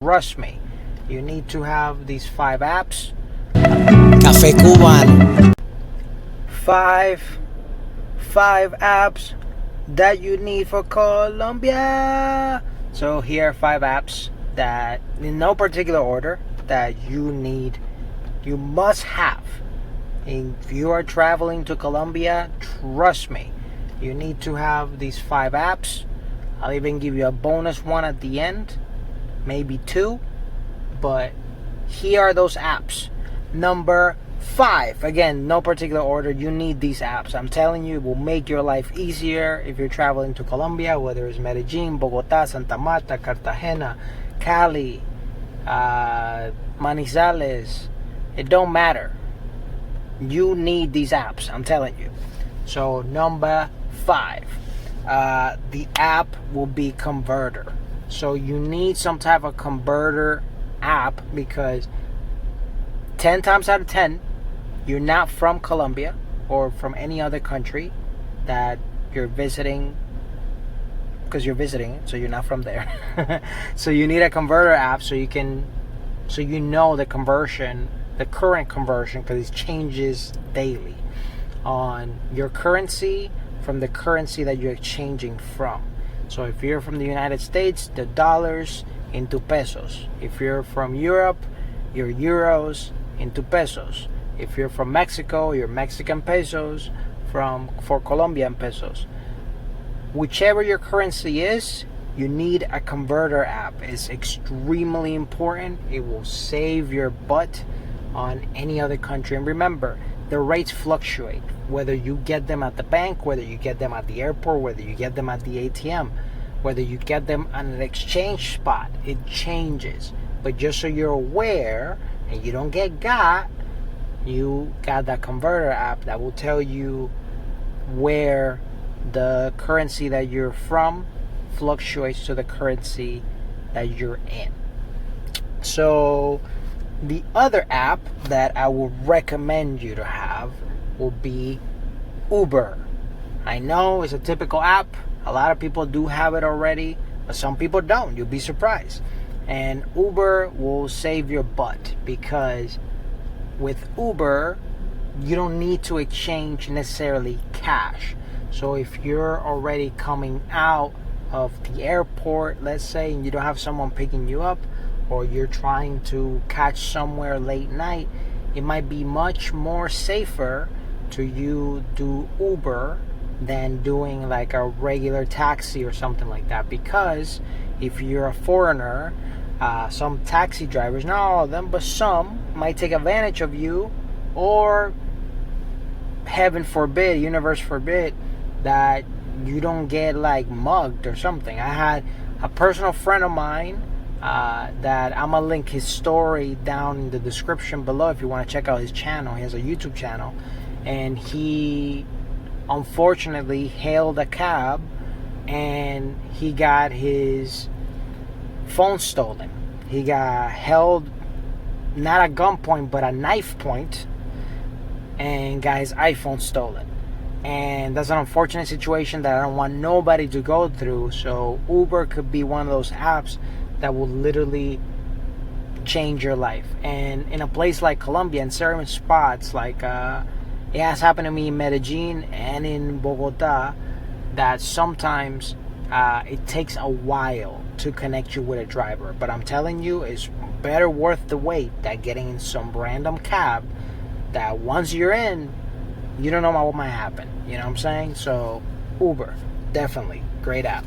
Trust me, you need to have these 5 apps. Café cubano. Five apps that you need for Colombia. So here are 5 apps that, in no particular order, that you must have. If you are traveling to Colombia, trust me, you need to have these 5 apps. I'll even give you a bonus one at the end, maybe 2, but here are those apps. Number 5, again, no particular order, you need these apps. I'm telling you, it will make your life easier if you're traveling to Colombia, whether it's Medellin, Bogotá, Santa Marta, Cartagena, Cali, Manizales. It don't matter. You need these apps, I'm telling you. So number 5, the app will be Converter. So you need some type of converter app, because 10 times out of 10 you're not from Colombia or from any other country that you're visiting, because you're visiting it, so you're not from there. So you need a converter app so you know the conversion, the current conversion, because it changes daily on your currency from the currency that you're exchanging from. So if you're from the United States, the dollars into pesos. If you're from Europe, your euros into pesos. If you're from Mexico, your Mexican pesos for Colombian pesos. Whichever your currency is, you need a converter app. It's extremely important. It will save your butt on any other country. And remember, the rates fluctuate, whether you get them at the bank, whether you get them at the airport, whether you get them at the ATM, whether you get them on an exchange spot. It changes. But just so you're aware and you don't get got, you got that converter app that will tell you where the currency that you're from fluctuates to the currency that you're in. So the other app that I would recommend you to have will be Uber. I know it's a typical app. A lot of people do have it already, but some people don't. You'll be surprised. And Uber will save your butt, because with Uber, you don't need to exchange necessarily cash. So if you're already coming out of the airport, let's say, and you don't have someone picking you up, or you're trying to catch somewhere late night, it might be much more safer to you do Uber than doing like a regular taxi or something like that. Because if you're a foreigner, some taxi drivers, not all of them, but some might take advantage of you, or heaven forbid, universe forbid, that you don't get like mugged or something. I had a personal friend of mine that I'm gonna link his story down in the description below if you want to check out his channel. He has a YouTube channel, and he unfortunately hailed a cab and he got his phone stolen. He got held, not at gunpoint, but a knife point, and got his iPhone stolen. And that's an unfortunate situation that I don't want nobody to go through. So Uber could be one of those apps that will literally change your life. And in a place like Colombia, in certain spots, like it has happened to me in Medellin and in Bogotá, that sometimes it takes a while to connect you with a driver. But I'm telling you, it's better worth the wait than getting in some random cab that once you're in, you don't know what might happen. You know what I'm saying? So Uber, definitely great app.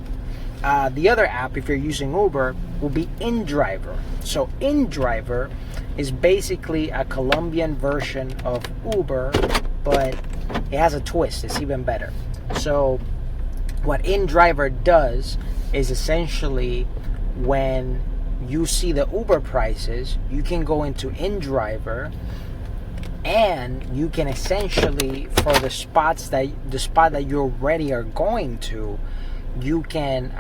The other app, if you're using Uber, will be InDriver. So InDriver is basically a Colombian version of Uber, but it has a twist. It's even better. So what InDriver does is essentially, when you see the Uber prices, you can go into InDriver, and you can essentially, for the spot that you already are going to, you can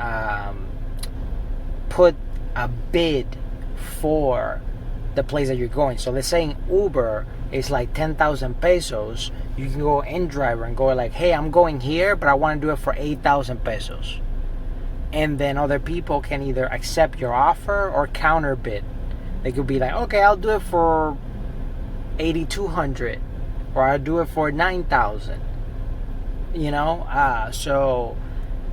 put a bid for the place that you're going. So let's say in Uber it's like 10,000 pesos. You can go InDriver and go like, hey, I'm going here, but I want to do it for 8,000 pesos. and then other people can either accept your offer or counterbid. They could be like, okay, I'll do it for 8,200, or I'll do it for 9,000. So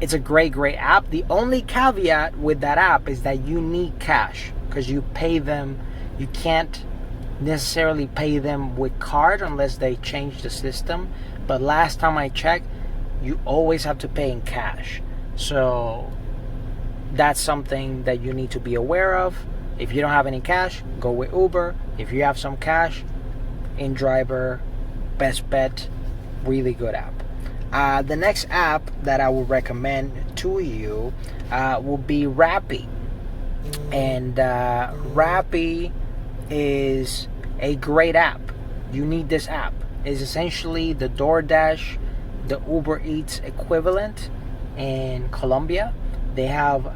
it's a great app. The only caveat with that app is that you need cash, because you pay them. You can't necessarily pay them with card unless they change the system. But last time I checked, you always have to pay in cash. So that's something that you need to be aware of. If you don't have any cash, go with Uber. If you have some cash, InDriver, best bet, really good app. The next app that I would recommend to you will be Rappi. And Rappi is a great app. You need this app. It's essentially the DoorDash, the Uber Eats equivalent in Colombia. They have,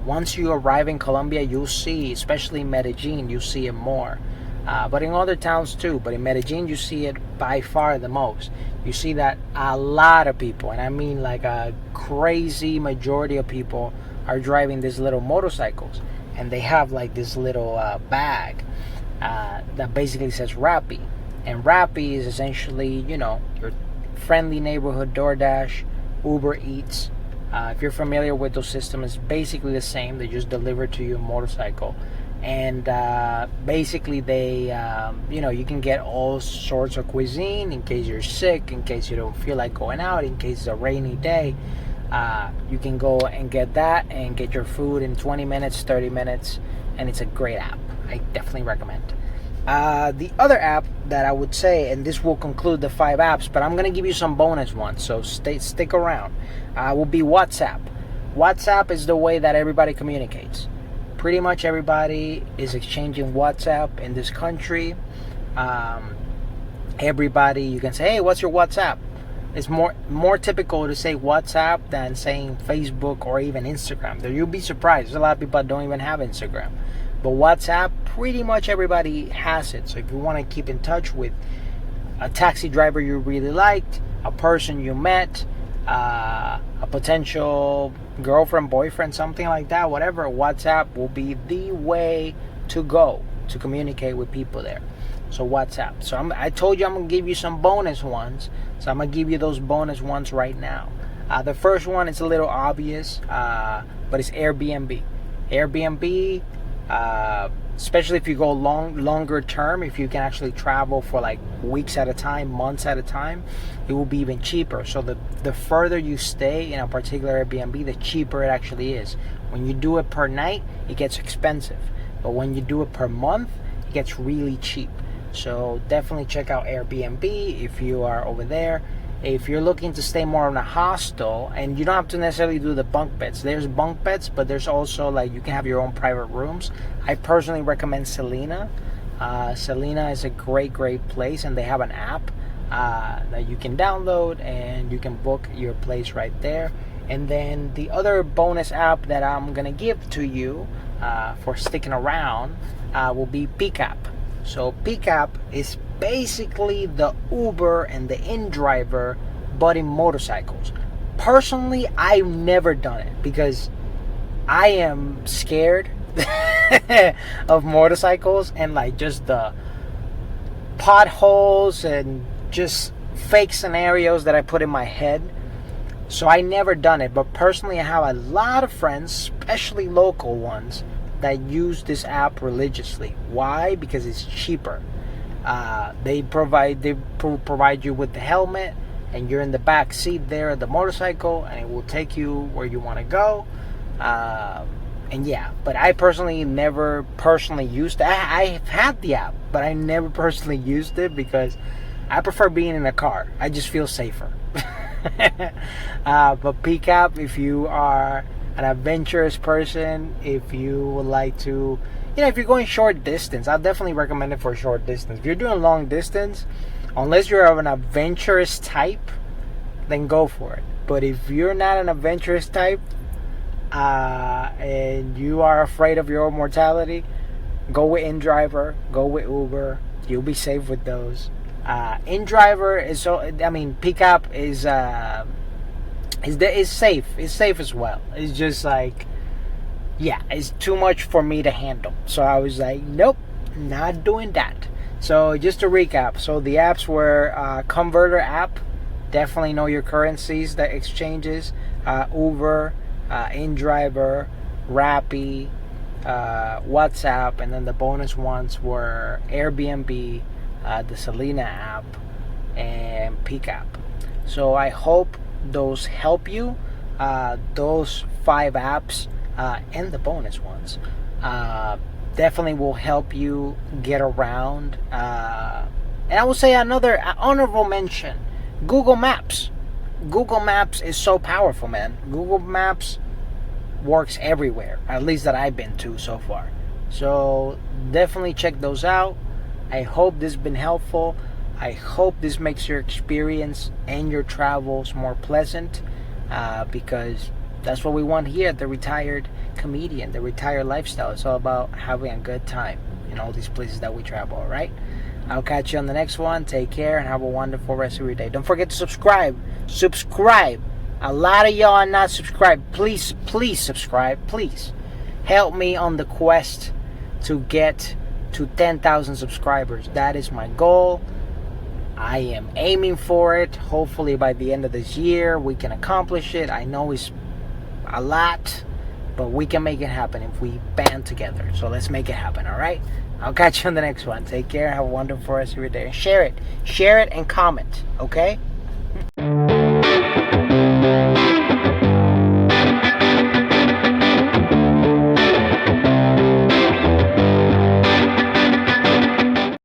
once you arrive in Colombia, you'll see, especially Medellin, you'll see it more. But in other towns too. But in Medellin, you see it by far the most. You see that a lot of people, and I mean like a crazy majority of people, are driving these little motorcycles. And they have like this little bag that basically says Rappi. And Rappi is essentially, your friendly neighborhood DoorDash, Uber Eats. If you're familiar with those systems, it's basically the same. They just deliver to you a motorcycle. And basically they, you can get all sorts of cuisine in case you're sick, in case you don't feel like going out, in case it's a rainy day. You can go and get that and get your food in 20 minutes, 30 minutes, and it's a great app. I definitely recommend. The other app that I would say, and this will conclude the 5 apps, but I'm going to give you some bonus ones, so stick around, will be WhatsApp. WhatsApp is the way that everybody communicates. Pretty much everybody is exchanging WhatsApp in this country. Everybody, you can say, hey, what's your WhatsApp? It's more typical to say WhatsApp than saying Facebook or even Instagram. You'll be surprised. There's a lot of people that don't even have Instagram. But WhatsApp, pretty much everybody has it. So if you want to keep in touch with a taxi driver you really liked, a person you met, a potential girlfriend, boyfriend, something like that, whatever, WhatsApp will be the way to go to communicate with people there. So WhatsApp. So I told you I'm going to give you some bonus ones. So I'm going to give you those bonus ones right now. The first one is a little obvious, but it's Airbnb. Airbnb, especially if you go longer term, if you can actually travel for like weeks at a time, months at a time, it will be even cheaper. So the further you stay in a particular Airbnb, the cheaper it actually is. When you do it per night, it gets expensive. But when you do it per month, it gets really cheap. So definitely check out Airbnb if you are over there. If you're looking to stay more in a hostel, and you don't have to necessarily do the bunk beds. There's bunk beds, but there's also like you can have your own private rooms. I personally recommend Selena. Selena is a great place, and they have an app that you can download, and you can book your place right there. And then the other bonus app that I'm gonna give to you for sticking around will be Pickup. So Pickup is basically the Uber and the InDriver, but in motorcycles. Personally, I've never done it because I am scared of motorcycles and like just the potholes and just fake scenarios that I put in my head. So I never done it, but personally I have a lot of friends, especially local ones, that use this app religiously. Why? Because it's cheaper. They provide you with the helmet, and you're in the back seat there of the motorcycle, and it will take you where you want to go. And yeah, but I personally never used it. I've had the app, but I never personally used it because I prefer being in a car. I just feel safer. But Pickup, if you are an adventurous person, if you would like to, if you're going short distance, I'll definitely recommend it for short distance. If you're doing long distance, unless you're of an adventurous type, then go for it. But if you're not an adventurous type, and you are afraid of your own mortality, go with InDriver, go with Uber. You'll be safe with those. InDriver is Pickup is It's safe. It's safe as well. It's just like, yeah, it's too much for me to handle. So I was like, nope, not doing that. So just to recap, so the apps were Converter app, definitely know your currencies, the exchanges, Uber, InDriver, Rappi, WhatsApp, and then the bonus ones were Airbnb, the Selena app, and Peak app. So I hope those help you. Those 5 apps and the bonus ones definitely will help you get around. And I will say another honorable mention, Google Maps. Google Maps is so powerful, man. Google Maps works everywhere, at least that I've been to so far. So definitely check those out. I hope this has been helpful. I hope this makes your experience and your travels more pleasant, because that's what we want here at the Retired Comedian, the retired lifestyle. It's all about having a good time in all these places that we travel, all right? I'll catch you on the next one. Take care and have a wonderful rest of your day. Don't forget to subscribe. Subscribe. A lot of y'all are not subscribed. Please subscribe. Please help me on the quest to get to 10,000 subscribers. That is my goal. I am aiming for it. Hopefully by the end of this year we can accomplish it. I know it's a lot, but we can make it happen if we band together. So let's make it happen, all right? I'll catch you on the next one. Take care. Have a wonderful rest of your day. And share it and comment, okay?